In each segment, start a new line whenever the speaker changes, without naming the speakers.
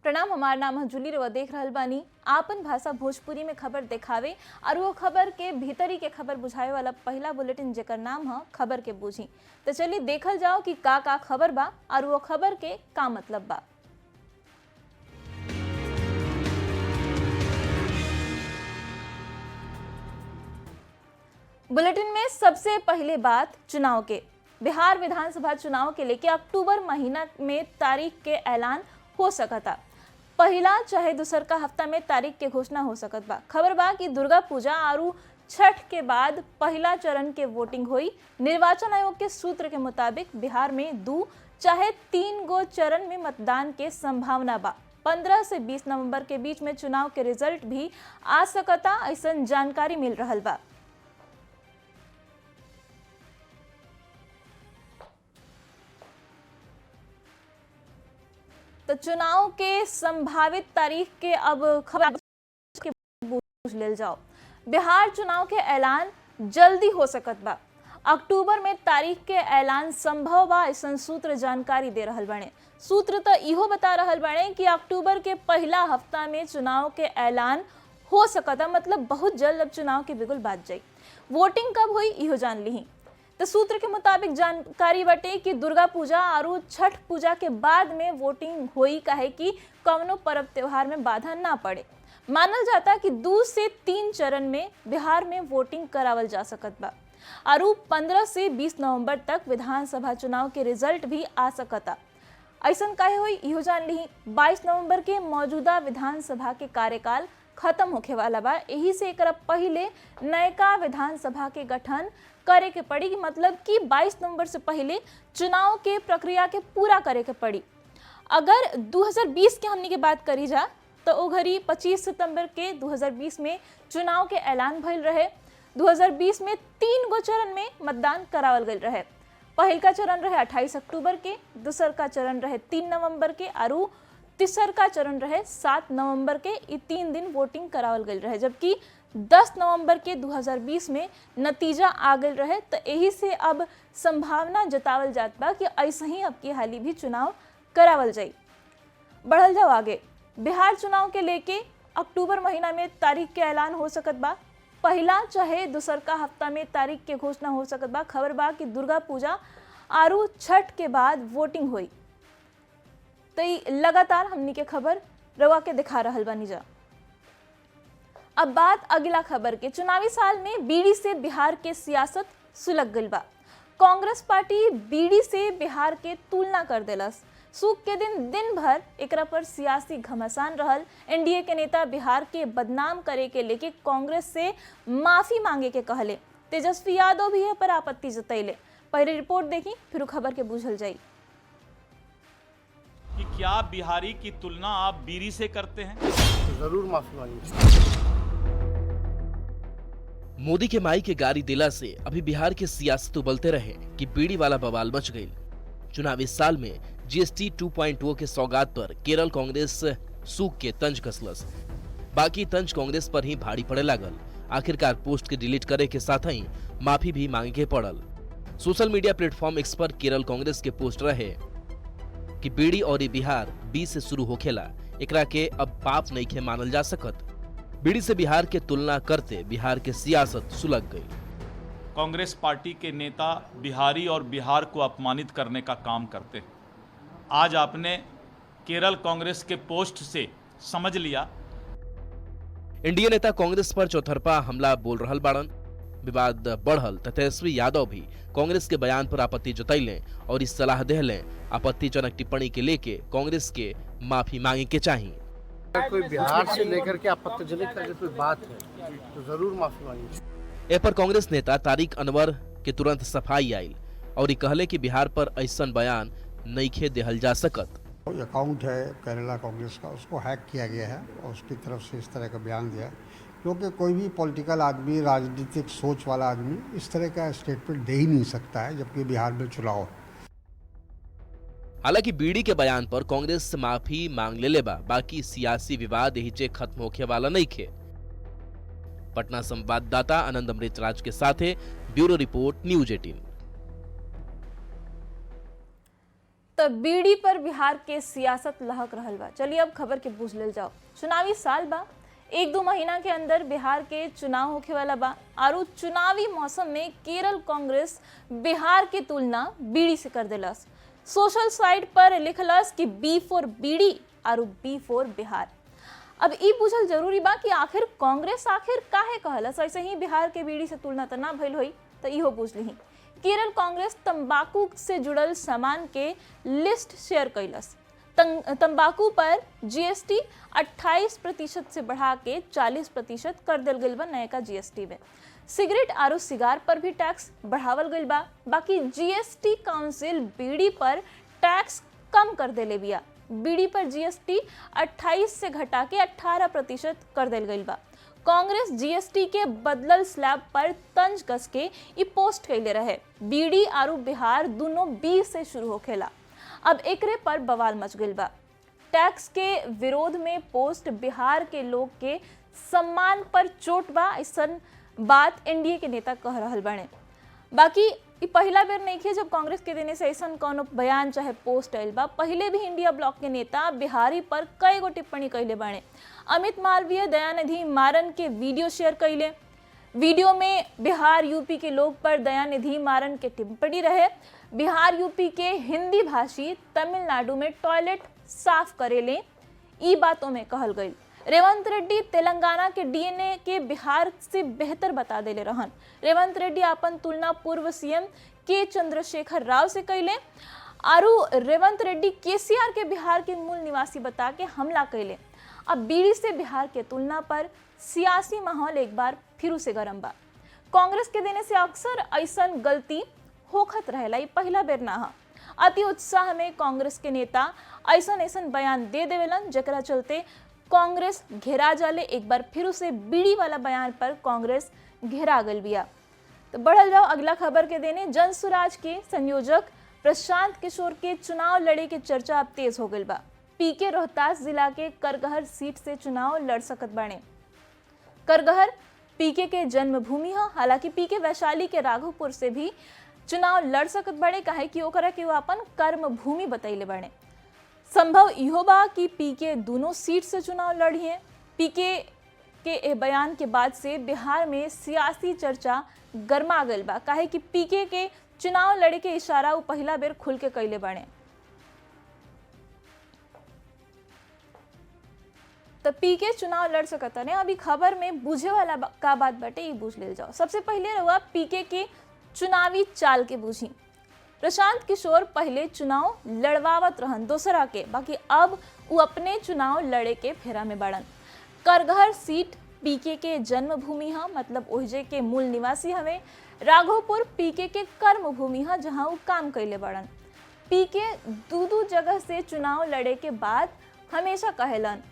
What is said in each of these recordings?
प्रणाम, हमार नाम है जूली रवा देख रहल बानी आपन भाषा भोजपुरी में खबर देखावे और वो खबर के भीतरी के खबर बुझावे वाला पहला बुलेटिन जेकर नाम है खबर के बूझी। तो चलिए देखल जाओ कि का खबर बा और वो खबर के का मतलब बा। बुलेटिन में सबसे पहले बात चुनाव के। बिहार विधानसभा चुनाव के लेके अक्टूबर महीना में तारीख के ऐलान हो सकता। पहला चाहे दूसर का हफ्ता में तारीख के घोषणा हो सकत बा। खबर बा कि दुर्गा पूजा और छठ के बाद पहला चरण के वोटिंग हुई। निर्वाचन आयोग के सूत्र के मुताबिक बिहार में 2 चाहे 3 गो चरण में मतदान के संभावना बा। 15 से 20 नवंबर के बीच में चुनाव के रिजल्ट भी आ सकता, ऐसा जानकारी मिल रहल बा। तो चुनाव के संभावित तारीख के अब खबर के पूछ लेल जाओ। बिहार चुनाव के ऐलान जल्दी हो सकत बा। अक्टूबर में तारीख के ऐलान संभव बा, ऐसा सूत्र जानकारी दे रहल बाड़े। सूत्र तो इहो बता रहल बाड़े कि अक्टूबर के पहला हफ्ता में चुनाव के ऐलान हो सकता, मतलब बहुत जल्द अब चुनाव के बिगुल बाज जाई। वोटिंग कब हुई इहो जान ली। तो सूत्र के मुताबिक जानकारी बटे कि दुर्गा पूजा और छठ पूजा के बाद में वोटिंग हुई, काहे कि कवनो पर्व त्योहार में बाधा ना पड़े। मानल जाता कि 2 से 3 चरण में बिहार में वोटिंग करावल जा सकत बा और 15 से 20 नवंबर तक विधानसभा चुनाव के रिजल्ट भी आ सकता। ऐसा काहे हुई इहो जान ली। 22 नवंबर के मौजूदा विधानसभा के कार्यकाल खत्म होखे वाला बा। यही से एक पहले नयका विधानसभा के गठन करे के पड़ी, मतलब कि 22 नवंबर से पहले चुनाव के प्रक्रिया के पूरा करे के पड़ी। अगर 2020 के हमनी के बात करी जा तो ओ घड़ी 25 सितंबर के 2020 में चुनाव के ऐलान भइल रहे। 2020 में 3 गो चरण में मतदान करावल गई रहे। पहल का चरण रहे 28 अक्टूबर के, दूसर का चरण रहे 3 नवंबर के और तीसर का चरण रहे 7 नवंबर के। ये 3 दिन वोटिंग करावल गई रहे, जबकि 10 नवंबर के 2020 में नतीजा आ गई रहे। तो यही से अब संभावना जतावल जात बा कि ऐसे ही अब की हाली भी चुनाव करावल जाई। बढ़ल जाओ आगे। बिहार चुनाव के लेके अक्टूबर महीना में तारीख के ऐलान हो सकत बा। पहला चाहे दूसर का हफ्ता में तारीख के घोषणा हो सकत बा। खबर बा कि दुर्गा पूजा और छठ के बाद वोटिंग हुई। तो लगातार हमनी के खबर रवा के दिखा रहल बानी जा। अब बात अगला खबर के। चुनावी साल में बीड़ी से बिहार के सियासत सुलग गई बा। कांग्रेस पार्टी बीड़ी से बिहार के तुलना कर देलस। सूख के दिन भर एकरा पर सियासी घमासान रहल। एनडीए के नेता बिहार के बदनाम करे के लेके कांग्रेस से माफी मांगे के कहले। तेजस्वी यादव भी है पर आपत्ति जतैले। पहले रिपोर्ट देखी फिर खबर के बूझल जाई
कि क्या बिहारी की तुलना आप बीड़ी से करते हैं?
जरूर माफी मांगेंगे।
मोदी के माई के गाड़ी दिला से अभी बिहार के सियासत उबलते रहे कि बीड़ी वाला बवाल मच गई। चुनावी साल में जीएसटी 2.0 के सौगात पर केरल कांग्रेस सूख के तंज कसलस। बाकी तंज कांग्रेस पर ही भारी पड़े लागल। आखिरकार पोस्ट के डिलीट करे के साथ ही माफी भी मांगे के पड़ल। सोशल मीडिया प्लेटफॉर्म एक्स पर केरल कांग्रेस के पोस्ट रहे कि बीड़ी और बिहार 20 से शुरू होखेला, एकरा के अब पाप नहीं के मानल जा सकत। बीड़ी से बिहार के तुलना करते बिहार के सियासत सुलग गई।
कांग्रेस पार्टी के नेता बिहारी और बिहार को अपमानित करने का काम करते हैं। आज आपने केरल कांग्रेस के पोस्ट से समझ लिया।
इंडिया नेता कांग्रेस पर चौतरफा हमला बोल रहल बाड़न। विवाद बढ़ल त तेजस्वी यादव भी कांग्रेस के बयान पर आपत्ति जतैले और इस सलाह देहले आपत्तिजनक टिप्पणी के लेके कांग्रेस के माफी मांगे के चाहिए।
कोई बिहार से लेकर के आपत्तिजनक अगर कोई बात है तो जरूर माफी मांगेंगे।
ए पर कांग्रेस नेता तारिक अनवर के तुरंत सफाई आयल और कहले कि बिहार पर ऐसन बयान नइखे देहल जा सकत।
अकाउंट है केरला कांग्रेस का, उसको हैक किया गया है और उसकी तरफ से इस तरह का बयान दिया, क्योंकि कोई भी पॉलिटिकल आदमी, राजनीतिक सोच वाला आदमी इस तरह का स्टेटमेंट दे ही नहीं सकता है जबकि बिहार में चुनाव है।
हालांकि बीड़ी के बयान पर कांग्रेस माफी मांग ले बा, बाकी सियासी विवाद यही खत्म होखे वाला नहीं खे। पटना संवाददाता आनंद अमृतराज के साथ ब्यूरो रिपोर्ट न्यूज 18।
तो बीड़ी पर बिहार के सियासत लहक रहल बा। चलिए अब खबर के बूझ लेल जाओ। चुनावी साल बा, 1-2 महीना के अंदर बिहार के चुनाव होखे वाला बा और चुनावी मौसम में केरल कांग्रेस बिहार के तुलना बीड़ी से कर देलस। सोशल साइट पर लिखलस कि बी फॉर बीड़ी और बी फॉर बिहार। अब ई पूछल जरूरी बा कि आखिर कांग्रेस आखिर काहे कहलस ऐसे ही बिहार के बीड़ी से तुलना त ना भइल होई, तो इहो पूछ ली। केरल कांग्रेस तंबाकू से जुड़ल सामान के लिस्ट शेयर कैलस। तंबाकू पर जीएसटी 28% से बढ़ा के 40% कर दिल गई बा नयका जीएसटी में। सिगरेट और सिगार पर भी टैक्स बढ़ावल गई बा। बाकी जीएसटी काउंसिल बीड़ी पर टैक्स कम कर देले बिया। बीड़ी पर जीएसटी 28 से घटा के 18% कर दिल गई बा। कांग्रेस जीएसटी के बदलल स्लैब पर तंज कस के ई पोस्ट कैले रहे। बीड़ी और बिहार दोनों 20 से शुरू होखेला। अब एकरे पर बवाल मच गई बा। टैक्स के विरोध में पोस्ट बिहार के लोग के सम्मान पर चोट बा, ऐसन बात एनडीए के नेता कह रहल बाने। बाकी ई पहला बेर नहीं है जब कांग्रेस के देने से ऐसा कोनो बयान चाहे पोस्ट आयल बा। पहले भी इंडिया ब्लॉक के नेता बिहारी पर कई गो टिप्पणी कैले बाने। अमित मालवीय दयानिधि मारन के वीडियो शेयर कैले। वीडियो में बिहार यूपी के लोग पर दयानिधि मारन के टिप्पणी रहे। बिहार यूपी के हिंदी भाषी तमिलनाडु में टॉयलेट साफ करेले, ई बातों में कहल गई। रेवंत रेड्डी तेलंगाना के डीएनए के बिहार से बेहतर बता देले रहन। रेवंत रेड्डी अपन तुलना पूर्व सीएम के चंद्रशेखर राव से कैले और रेवंत रेड्डी केसीआर के बिहार के मूल निवासी बता के हमला कैले। अब बीड़ी से बिहार के तुलना पर सियासी माहौल एक बार फिर से गरम बा। कांग्रेस के देने से अक्सर ऐसन गलती होखत रहेला, ई पहला बेर ना हा। अति उत्साह में कांग्रेस के नेता ऐसन बयान दे देवेलन जेकरा चलते कांग्रेस घेरा जाले। एक बार फिर से बीड़ी वाला बयान पर कांग्रेस घेरा गल बिया। तो बढ़ल जाओ अगला खबर के देने। जन सुराज के संयोजक प्रशांत किशोर के चुनाव लड़े के चर्चा अब तेज हो गई बा। पीके रोहतास जिला के करगहर सीट से चुनाव लड़ सकत बाने। करगहर पीके के जन्मभूमि है। हालांकि पीके वैशाली के राघोपुर से भी चुनाव लड़ सकत बाड़े, काहे कि ओकरा के वो अपन कर्म भूमि बतैले बाड़े। संभव इहो बा कि पीके दोनों सीट से चुनाव लड़ी। पीके के बयान के बाद से बिहार में सियासी चर्चा गर्मा गल बा, काहे कि पीके के चुनाव लड़े के इशारा वो पहला बेर खुल के कैले बाड़े। तो पीके चुनाव लड़ सकता ने। अभी खबर में बुझे वाला का बात बाटे, ये बुझ ले जाओ। सबसे पहले रहुआ पीके के चुनावी चाल के बुझी। प्रशांत किशोर पहले चुनाव लड़वावत रहन दोसरा के, बाकी अब वो अपने चुनाव लड़े के फेरा में बढ़न। करगहर सीट पीके के जन्मभूमि है, मतलब ओहिजे के मूल निवासी हवे। राघोपुर पीके के कर्म भूमि है, जहां वो काम कैले बढ़न। पीके दू जगह से चुनाव लड़े के बाद हमेशा कहेलन,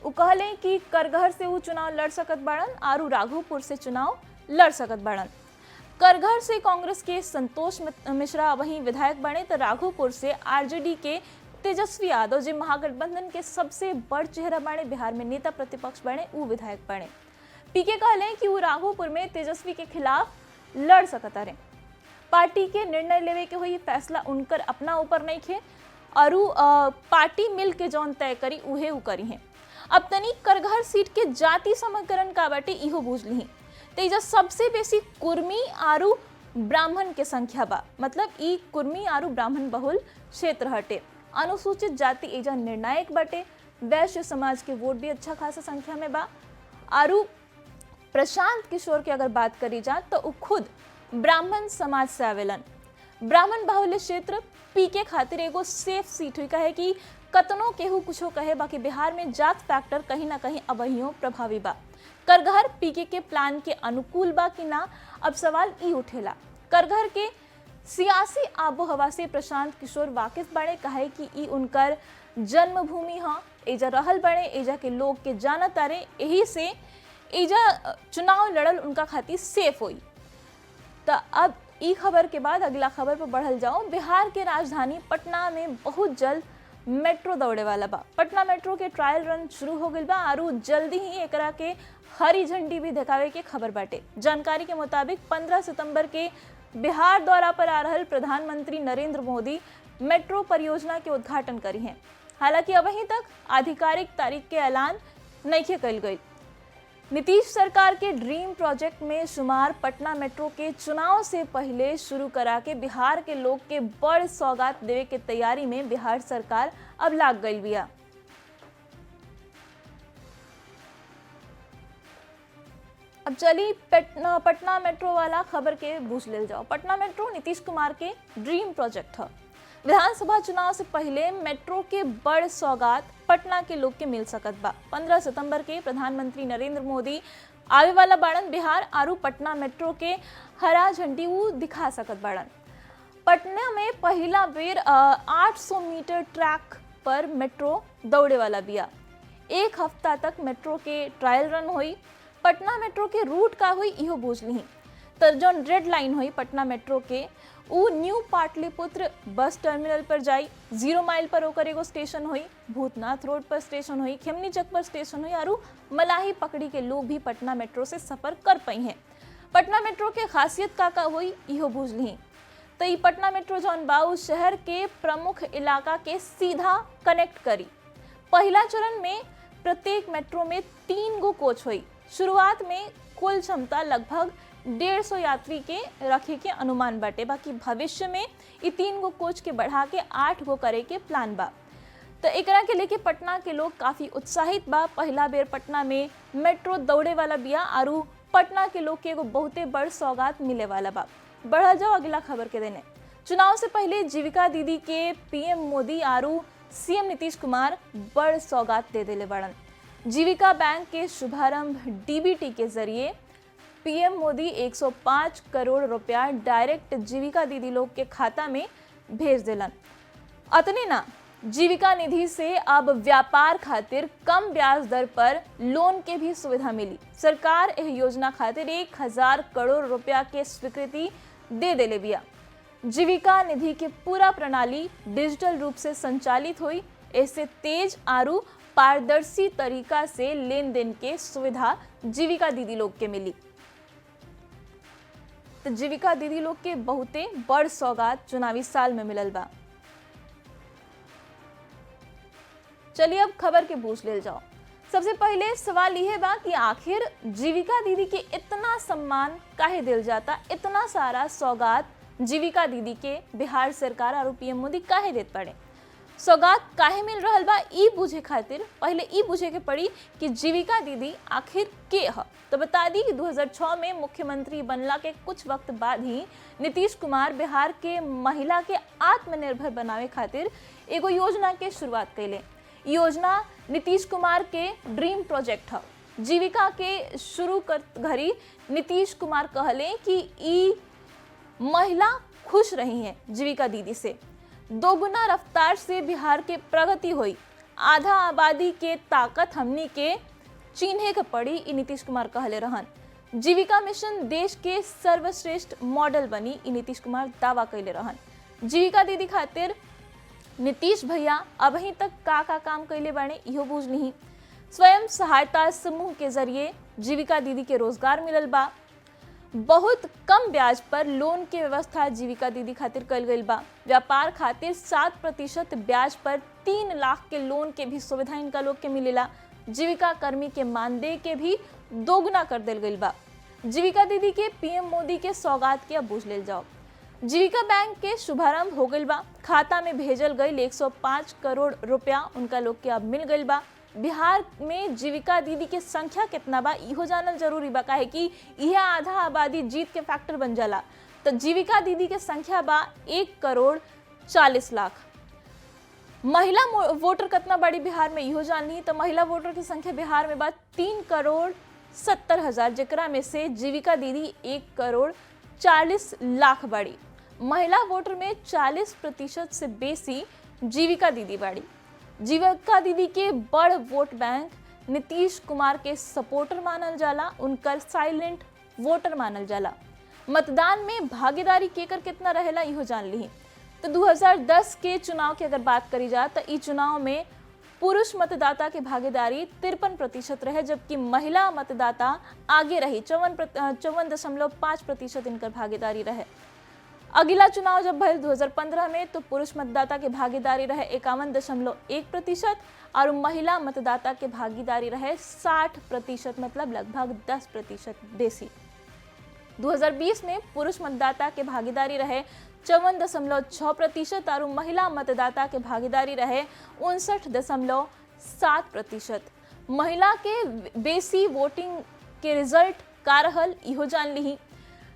वो कहले कि करगहर से वो चुनाव लड़ सकत बढ़न और राघोपुर से चुनाव लड़ सकत बढ़न। करगहर से कांग्रेस के संतोष मिश्रा वहीं विधायक बने, तो राघोपुर से आरजेडी के तेजस्वी यादव जो महागठबंधन के सबसे बड़ चेहरा बने, बिहार में नेता प्रतिपक्ष बने, वो विधायक बने। पीके कहले कि वो राघोपुर में तेजस्वी के खिलाफ लड़ सकता रहे। पार्टी के निर्णय लेवे के हुई फैसला उनकर अपना ऊपर नहीं खे और पार्टी मिल के जौन तय करी उहे उ करी है। अब तनी करगहर सीट के जाति समीकरण का बाटे इहो बूझ ली। तेजा सबसे बेसी कुर्मी आरु ब्राह्मण के संख्या बा, मतलब ई कुर्मी आरु ब्राह्मण बहुल क्षेत्र हटे। अनुसूचित जाति एजा निर्णायक बाटे। वैश्य समाज के वोट भी अच्छा खासा संख्या में बा। आरु प्रशांत किशोर की अगर बात करी जाए तो वो खुद ब्राह्मण समाज से आवेलन। ब्राह्मण बाहुल्य क्षेत्र पीके खातिर एगो सेफ सीट हुई, कहे कि कतनो केहू कुछो कहे, बाकी बिहार में जात फैक्टर कहीं ना कहीं अबहियों प्रभावी बा। करगहर पीके के प्लान के अनुकूल बा कि ना, अब सवाल ई उठेला। करगहर के सियासी आबो हवा से प्रशांत किशोर वाकिफ बड़े, कहे कि ई उनकर जन्मभूमि है। एजा रहल बड़े, एजा के लोग के जानत तारे, यही से एजा चुनाव लड़ल उनका खातिर सेफ हुई। तो अब ई खबर के बाद अगला खबर पर बढ़ल जाओ। बिहार के राजधानी पटना में बहुत जल्द मेट्रो दौड़े वाला बा। पटना मेट्रो के ट्रायल रन शुरू हो गई बा और जल्दी ही एकरा के हरी झंडी भी दिखावे के खबर बाटे। जानकारी के मुताबिक 15 सितंबर के बिहार दौरा पर आ रहल प्रधानमंत्री नरेंद्र मोदी मेट्रो परियोजना के उद्घाटन करी हैं। हालांकि अभी तक आधिकारिक तारीख के ऐलान नहीं कल गई। नीतीश सरकार के ड्रीम प्रोजेक्ट में शुमार पटना मेट्रो के चुनाव से पहले शुरू करा के बिहार के लोग के बड़ सौगात देवे के तैयारी में बिहार सरकार अब लाग गई बिया। अब चली पटना मेट्रो वाला खबर के बूझ ले जाओ। पटना मेट्रो नीतीश कुमार के ड्रीम प्रोजेक्ट है। विधानसभा चुनाव से पहले मेट्रो के बड़ सौगात पटना के लोग के मिल सकत बा। 15 सितंबर के प्रधानमंत्री नरेंद्र मोदी आवे वाला बाड़न बिहार आरू पटना मेट्रो के हरा झंडी वो दिखा सकत बाड़न। पटना में पहला बेर 800 मीटर ट्रैक पर मेट्रो दौड़े वाला बिया। एक हफ्ता तक मेट्रो के ट्रायल रन हुई। पटना मेट्रो के रूट का हुई इहो बूझ ली। तो जो रेड लाइन हुई पटना मेट्रो के उ न्यू पाटलिपुत्र बस टर्मिनल पर जाई। 0 माइल पर ओकर एगो स्टेशन हुई, भूतनाथ रोड पर स्टेशन हुई, खेमनी चक पर स्टेशन हुई और मलाही पकड़ी के लोग भी पटना मेट्रो से सफर कर पाई हैं। पटना मेट्रो के खासियत का हुई इहो बूझ ली। तो ये पटना मेट्रो जौन बाऊ शहर के प्रमुख इलाका के सीधा कनेक्ट करी। पहला चरण में प्रत्येक मेट्रो में 3 गो कोच हुई। शुरुआत में कुल क्षमता लगभग 150 यात्री के रखे के अनुमान बाटे। बाकी भविष्य में ये 3 गो कोच के बढ़ा के 8 गो करे के प्लान बा। तो एकरा के लेके पटना के लोग काफी उत्साहित बा। पहला बेर पटना में मेट्रो दौड़े वाला बिया आरू पटना के लोग के एगो बहुते बड़ सौगात मिले वाला बा। बढ़ा जाओ अगला खबर के देने। चुनाव से पहले जीविका दीदी के पीएम मोदी आरू सीएम नीतीश कुमार बड़ सौगात दे देले बड़न। जीविका बैंक के शुभारंभ डीबीटी के जरिए पीएम मोदी 105 करोड़ रुपया डायरेक्ट जीविका दीदी लोग के खाता में भेज दिलन। अतने ना, जीविका निधि से अब व्यापार खातिर कम ब्याज दर पर लोन के भी सुविधा मिली। सरकार यह योजना खातिर 1000 करोड़ रुपया के स्वीकृति दे देले बिया। जीविका निधि के पूरा प्रणाली डिजिटल रूप से संचालित हुई। इससे तेज आरू पारदर्शी तरीका से लेन देन के सुविधा जीविका दीदी लोग के मिली। तो जीविका दीदी लोग के बहुते बड़ सौगात चुनावी साल में मिलल बा। चलिए अब खबर के बूझ ले जाओ। सबसे पहले सवाल यह बा कि आखिर जीविका दीदी के इतना सम्मान काहे दिल जाता, इतना सारा सौगात जीविका दीदी के बिहार सरकार और पीएम मोदी काहे देत पड़े। सौगात काहे मिल रहल बा ई बूझे खातिर पहले ई बूझे के पड़ी कि जीविका दीदी आखिर के ह। तो बता दी कि 2006 में मुख्यमंत्री बनला के कुछ वक्त बाद ही नीतीश कुमार बिहार के महिला के आत्मनिर्भर बनावे खातिर एगो योजना के शुरुआत कैले। योजना नीतीश कुमार के ड्रीम प्रोजेक्ट है। जीविका के शुरू कर घड़ी नीतीश कुमार कहले कि ई महिला खुश रही हैं जीविका दीदी से। दोगुना रफ्तार से बिहार के प्रगति हुई। आधा आबादी के ताकत हमनी के चिन्हे के पड़ी ई नीतीश कुमार कहले रहन। जीविका मिशन देश के सर्वश्रेष्ठ मॉडल बनी ई नीतीश कुमार दावा कैले रहन। जीविका दीदी खातिर नीतीश भैया अभी तक का काम कैले बाड़े इहो बूझ नहीं। स्वयं सहायता समूह के जरिए जीविका दीदी के रोजगार मिलल बा। बहुत कम ब्याज पर लोन के व्यवस्था जीविका दीदी खातिर कल गई बा। व्यापार खातिर 7% ब्याज पर 3 लाख के लोन के भी सुविधा इनका लोग के मिलेला। जीविका कर्मी के मानदेय के भी दोगुना कर दिल गई बा। जीविका दीदी के पीएम मोदी के सौगात के अब बूझ ले जाओ। जीविका बैंक के शुभारंभ हो गई बा। खाता में भेजल गई 105 करोड़ रुपया उनका लोग के अब मिल गई बा। बिहार में जीविका दीदी के संख्या कितना बा इहो जानल जरूरी बा, काहे कि यह आधा आबादी जीत के फैक्टर बन जाला। तो जीविका दीदी के संख्या बा 1 करोड़ 40 लाख। महिला वोटर कितना बड़ी बिहार में इहो जाननी। तो महिला वोटर की संख्या बिहार में बा 3 करोड़ 70 हजार, जेकरा में से जीविका दीदी 1 करोड़ 40 लाख बड़ी। महिला वोटर में 40% से बेसी जीविका दीदी बाड़ी। जीविका दीदी के बड़ वोट बैंक नीतीश कुमार के सपोर्टर मानल जाला, उनकर साइलेंट वोटर मानल जाला। मतदान में भागीदारी केकर कितना रहेला इहो जान ली। तो 2010 के चुनाव की अगर बात करी जाए तो इस चुनाव में पुरुष मतदाता की भागीदारी 53% रहे, जबकि महिला मतदाता आगे रही। 54.5% इनकर भागीदारी रहे। अगला चुनाव जब भयल 2015 में तो पुरुष मतदाता के भागीदारी रहे 51.1% और महिला मतदाता के भागीदारी रहे 60%, मतलब लगभग 10% बेसी। 2020 में पुरुष मतदाता के भागीदारी रहे 54.6% और महिला मतदाता के भागीदारी रहे 59.7%। महिला के बेसी वोटिंग के रिजल्ट का रहल इहो जान ली।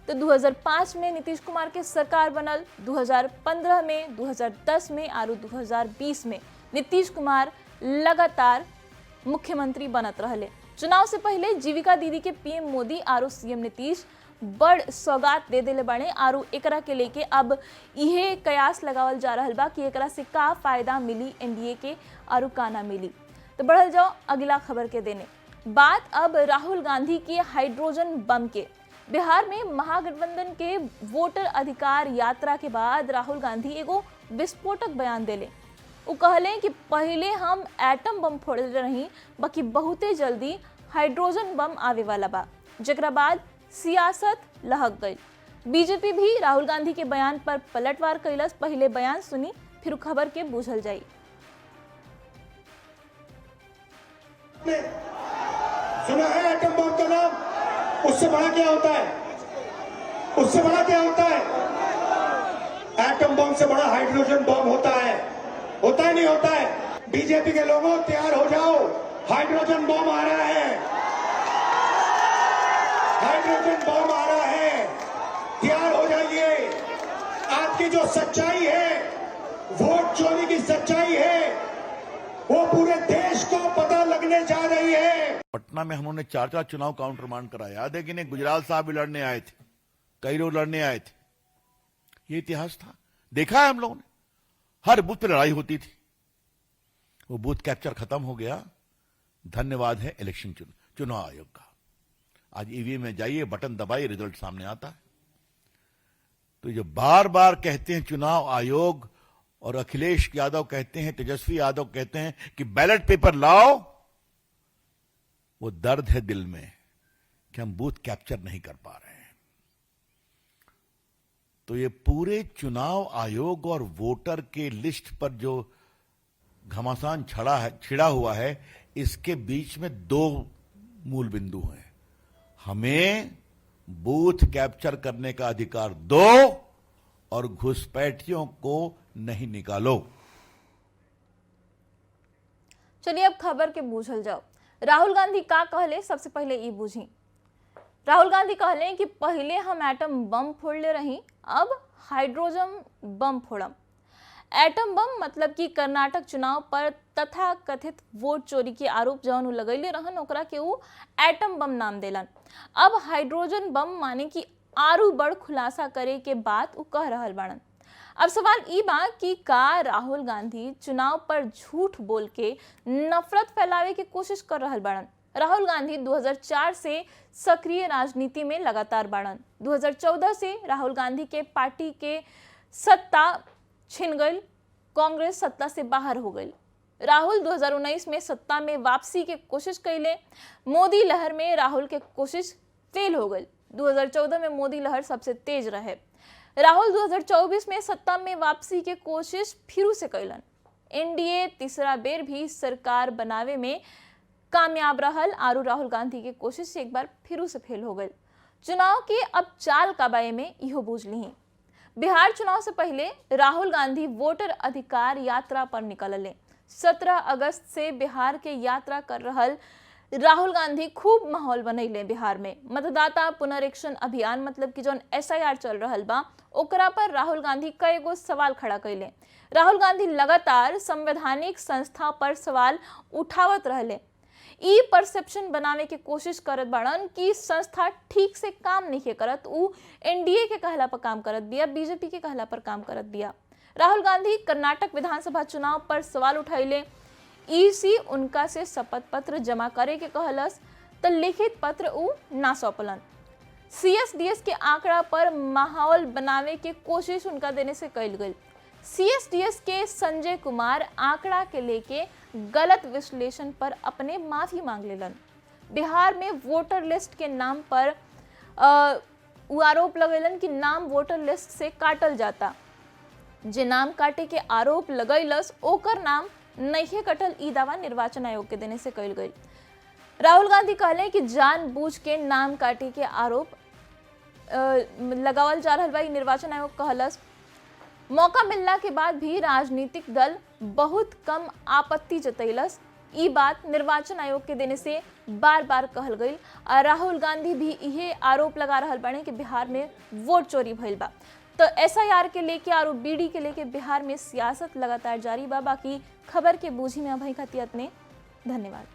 तो 2005 में नीतीश कुमार के सरकार बनल, 2015 में, 2010 में और 2020 में नीतीश कुमार लगातार मुख्यमंत्री बनत रहले। चुनाव से पहले जीविका दीदी के पीएम मोदी और सीएम नीतीश बड़ सौगात दे देले बाड़े और एकरा के लेके अब इहे कयास लगावल जा रहल बा कि एकरा से का फायदा मिली एनडीए के और का ना मिली। तो बढ़ल जाओ अगला खबर के देने। बात अब राहुल गांधी के हाइड्रोजन बम के। बिहार में महागठबंधन के वोटर अधिकार यात्रा के बाद राहुल गांधी एगो विस्फोटक बयान देले। वो कहले कि पहले हम एटम बम फोड़े रही, बाकी बहुते जल्दी हाइड्रोजन बम आवे वाला बा, जेकरा बाद सियासत लहक गई। बीजेपी भी राहुल गांधी के बयान पर पलटवार कैलस। पहले बयान सुनी फिर खबर के बूझल जाई।
सुना है एटम बम का नाम? उससे बड़ा क्या होता है? उससे बड़ा क्या होता है? एटम बम से बड़ा हाइड्रोजन बम होता है। होता है नहीं होता है? बीजेपी के लोगों तैयार हो जाओ, हाइड्रोजन बम आ रहा है। हाइड्रोजन बम आ रहा है, तैयार हो जाइए। आपकी जो सच्चाई है, वोट चोरी की सच्चाई है, वो पूरे देश को पता लगने जा रही है।
पटना में हम लोगों ने 4 चुनाव काउंटर मांड कराया। याद है कि नहीं? गुजराल साहब भी लड़ने आए थे, कई लोग लड़ने आए थे। ये इतिहास था, देखा है हम लोगों ने। हर बूथ पे लड़ाई होती थी। वो बूथ कैप्चर खत्म हो गया। धन्यवाद है इलेक्शन चुनाव आयोग का। आज ईवीएम में जाइए, बटन दबाइए, रिजल्ट सामने आता है। तो जो बार बार कहते हैं चुनाव आयोग, और अखिलेश यादव कहते हैं, तेजस्वी यादव कहते हैं कि बैलेट पेपर लाओ, वो दर्द है दिल में कि हम बूथ कैप्चर नहीं कर पा रहे हैं। तो ये पूरे चुनाव आयोग और वोटर के लिस्ट पर जो घमासान छिड़ा हुआ है, इसके बीच में 2 मूल बिंदु हैं। हमें बूथ कैप्चर करने का अधिकार दो और घुसपैठियों को नहीं निकालो।
चलिए अब खबर के बूझल जाओ। राहुल गांधी का कहले, सबसे पहले ई बूझी। राहुल गांधी कहले कि पहले हम एटम बम फोड़ले रही, अब हाइड्रोजन बम फोड़म। एटम बम मतलब कि कर्नाटक चुनाव पर तथा कथित वोट चोरी के आरोप जौन उ लगैले रहन, ओकरा के उ एटम बम नाम देलन। अब हाइड्रोजन बम माने कि आरू बड़ खुलासा करे के बात उ कह रहल बाड़न। अब सवाल ई बा कि का राहुल गांधी चुनाव पर झूठ बोल के नफरत फैलावे की कोशिश कर रहल बाड़न। राहुल गांधी 2004 से सक्रिय राजनीति में लगातार बाड़न। 2014 से राहुल गांधी के पार्टी के सत्ता छिन गई, कांग्रेस सत्ता से बाहर हो गई। राहुल 2019 में सत्ता में वापसी के कोशिश कैले। मोदी लहर में राहुल के कोशिश फेल हो गई। 2014 में मोदी लहर सबसे तेज रहे। राहुल 2024 में सत्ता में वापसी के कोशिश फिर से कैलन। एनडीए तीसरा बेर भी सरकार बनावे में कामयाब रहल और राहुल गांधी के कोशिश एक बार फिर से फेल हो गई। चुनाव के अब चाल काबाए में इहो बूझ ली। बिहार चुनाव से पहले राहुल गांधी वोटर अधिकार यात्रा पर निकलले। 17 अगस्त से बिहार के यात्रा कर रहल राहुल गांधी खूब माहौल बनैले। बिहार में मतदाता पुनरीक्षण अभियान मतलब कि जौन SIR चल रहल बा, ओकरा पर राहुल गांधी कई गो सवाल खड़ा कैले। राहुल गांधी लगातार संवैधानिक संस्था पर सवाल उठावत रहले। ई परसेप्शन बनावे के कोशिश करत बाड़न कि संस्था ठीक से काम नहीं करत, उ एनडीए के कहला पर काम करत बिया, बीजेपी के कहला पर काम करत बिया। राहुल गांधी कर्नाटक विधानसभा चुनाव पर सवाल उठाइले। ईसी उनका से शपथ पत्र जमा करे के कहलस, तो लिखित पत्र उ ना सौंपलन। CSDS के आंकड़ा पर माहौल बनावे के कोशिश उनका देने से कैल गई। CSDS के संजय कुमार आंकड़ा के लेके गलत विश्लेषण पर अपने माफी मांग लेलन। बिहार में वोटर लिस्ट के नाम पर वो आरोप लगेलन कि नाम वोटर लिस्ट से काटल जाता। जे नाम काटे के आरोप लगैलस ओकर नाम नहीं कटल, ई दावा निर्वाचन आयोग के देने से कल गई। राहुल गांधी कहले कि जानबूझ के नाम काटे के आरोप लगावल जा रहल बा। निर्वाचन आयोग कहलस मौका मिलला के बाद भी राजनीतिक दल बहुत कम आपत्ति जतैलस। ई बात निर्वाचन आयोग के देने से बार बार कहल गई। राहुल गांधी भी यही आरोप लगा रहल बाड़े कि बिहार में वोट चोरी भइल बा। तो SIR के लेके और बीडी के लेके बिहार में सियासत लगातार जारी बा। बाकी खबर के बूझी में अभय खतियत ने धन्यवाद।